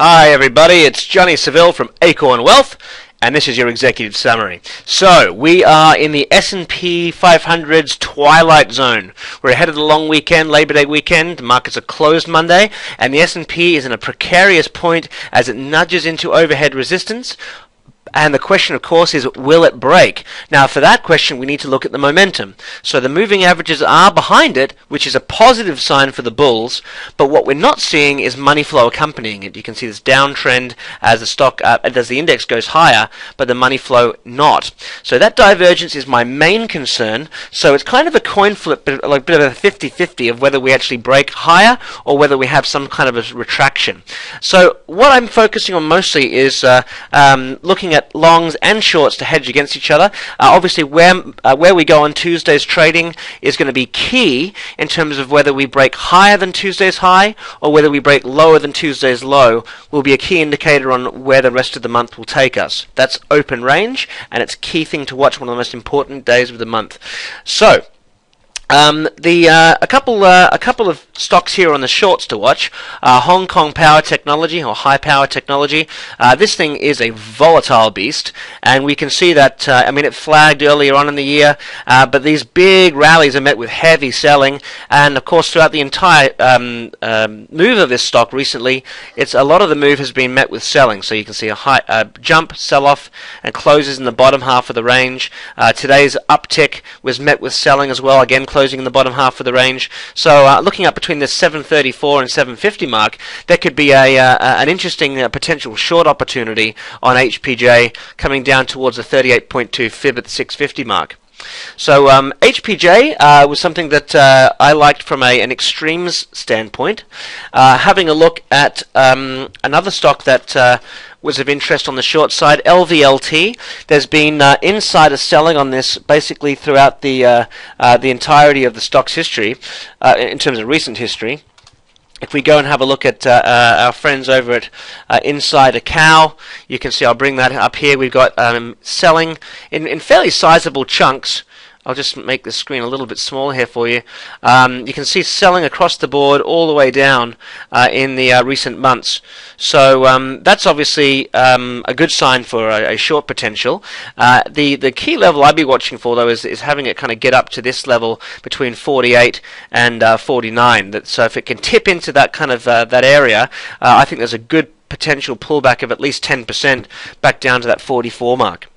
Hi everybody, it's Johnny Seville from Acorn Wealth, and this is your executive summary. So, we are in the S&P 500's twilight zone. We're ahead of the long weekend, Labor Day weekend. The markets are closed Monday, and the S&P is in a precarious point as it nudges into overhead resistance. And the question, of course, is will it break? Now, for that question, we need to look at the momentum. So the moving averages are behind it, which is a positive sign for the bulls. But what we're not seeing is money flow accompanying it. You can see this downtrend as the stock, as the index goes higher, but the money flow not. So that divergence is my main concern. So it's kind of a coin flip, like a bit of a 50-50 of whether we actually break higher or whether we have some kind of a retraction. So what I'm focusing on mostly is looking at longs and shorts to hedge against each other. Obviously, where we go on Tuesday's trading is going to be key in terms of whether we break higher than Tuesday's high or whether we break lower than Tuesday's low will be a key indicator on where the rest of the month will take us. That's open range, and it's a key thing to watch, one of the most important days of the month. So, a couple of stocks here on the shorts to watch. Hong Kong Power Technology, or High Power Technology. This thing is a volatile beast, and we can see that. It flagged earlier on in the year, but these big rallies are met with heavy selling, and of course throughout the entire move of this stock recently, a lot of the move has been met with selling. So you can see a high jump, sell-off, and closes in the bottom half of the range. Today's uptick was met with selling as well, again closing in the bottom half of the range. So looking up between the 734 and 750 mark, there could be an interesting potential short opportunity on HPJ coming down towards the 38.2 fib at the 650 mark. So HPJ was something that I liked from an extremes standpoint. Having a look at another stock that was of interest on the short side, LVLT. There's been insider selling on this basically throughout the entirety of the stock's history, in terms of recent history. If we go and have a look at our friends over at Insider COUP, you can see, I'll bring that up here, we've got selling in fairly sizable chunks. I'll just make the screen a little bit smaller here for you. You can see selling across the board all the way down in the recent months. So that's obviously a good sign for a short potential. The key level I'd be watching for, though, is having it kind of get up to this level between 48 and 49. So if it can tip into that kind of that area, I think there's a good potential pullback of at least 10% back down to that 44 mark.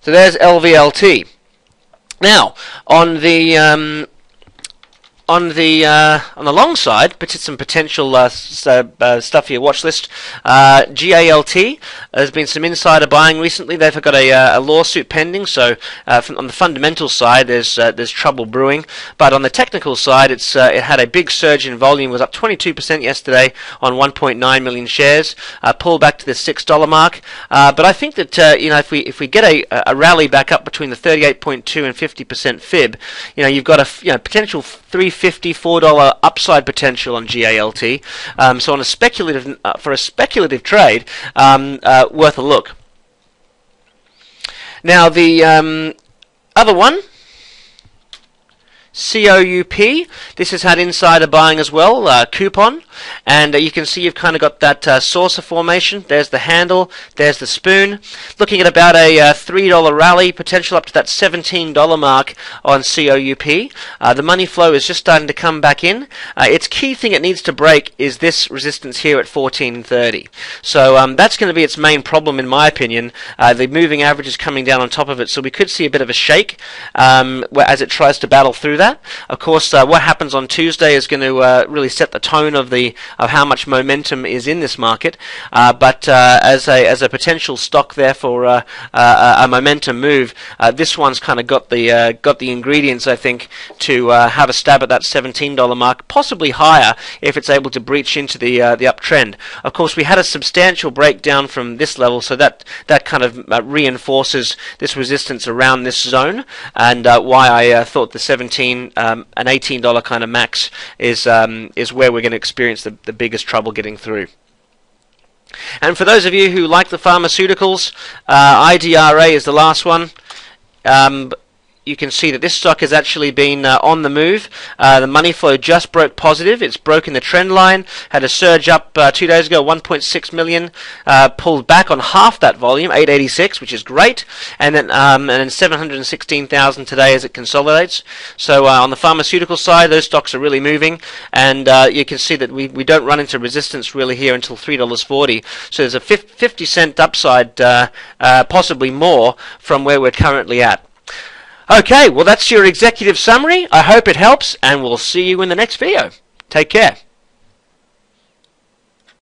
So there's LVLT. Now, on the long side, but some potential stuff for your watch list. GALT, there's been some insider buying recently. They've got a lawsuit pending. So on the fundamental side, there's trouble brewing. But on the technical side, it had a big surge in volume. It was up 22% yesterday on 1.9 million shares. Pulled back to the $6 mark. But I think that if we get a rally back up between the 38.2 and 50% fib, you've got a potential $3.54 upside potential on GALT. So on for a speculative trade, worth a look. Now the other one, COUP, this has had insider buying as well, coupon, and you can see you've kind of got that saucer formation. There's the handle, there's the spoon. Looking at about a $3 rally, potential up to that $17 mark on COUP. The money flow is just starting to come back in. Its key thing it needs to break is this resistance here at 1430. So that's going to be its main problem, in my opinion. The moving average is coming down on top of it, so we could see a bit of a shake as it tries to battle through that. Of course, what happens on Tuesday is going to really set the tone of how much momentum is in this market. But as a potential stock there for a momentum move, this one's kind of got the ingredients, I think, to have a stab at that $17 mark, possibly higher if it's able to breach into the uptrend. Of course, we had a substantial breakdown from this level, so that kind of reinforces this resistance around this zone, and why I thought the 17 an $18 kind of max is where we're going to experience the biggest trouble getting through. And for those of you who like the pharmaceuticals, IDRA is the last one. you can see that this stock has actually been on the move. The money flow just broke positive. It's broken the trend line, had a surge up 2 days ago, 1.6 million, pulled back on half that volume, 886, which is great, and then 716,000 today as it consolidates. So on the pharmaceutical side, those stocks are really moving, and you can see that we don't run into resistance really here until $3.40. So there's a 50-cent upside, possibly more, from where we're currently at. Okay, well that's your executive summary. I hope it helps, and we'll see you in the next video. Take care.